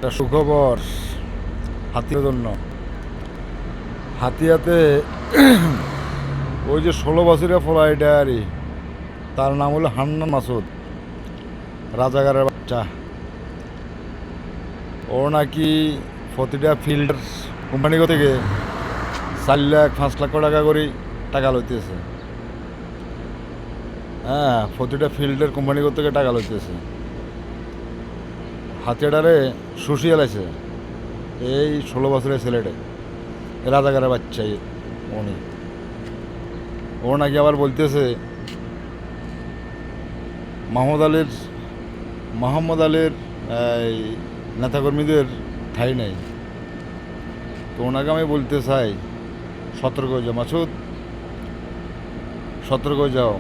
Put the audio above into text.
একটা সুখবর হাতিয়ার জন্য। হাতিয়াতে ওই যে 16 বছরের ফলাই ডায়ারি, তার নাম হলো হান্নান মাসুদ, রাজাগারের বাচ্চা। ও নাকি প্রতিটা ফিল্ডার কোম্পানি থেকে 4 লাখ 5 লাখ টাকা করে টাকা লইতেছে। হ্যাঁ, প্রতিটা ফিল্ডের কোম্পানি থেকে টাকা লইতেছে। হাতিয়াটারে শুষিয়ে লাইছে এই 16 বছরের ছেলেটা, রাজাগারের বাচ্চা উনি। ও নাকি আবার বলতেছে মোহাম্মদ আলীর এই নেতাকর্মীদের ঠাঁই নাই। তো ওনাকে আমি বলতে চাই, সতর্ক হয়ে যাও মাসুদ, সতর্ক হয়ে যাও।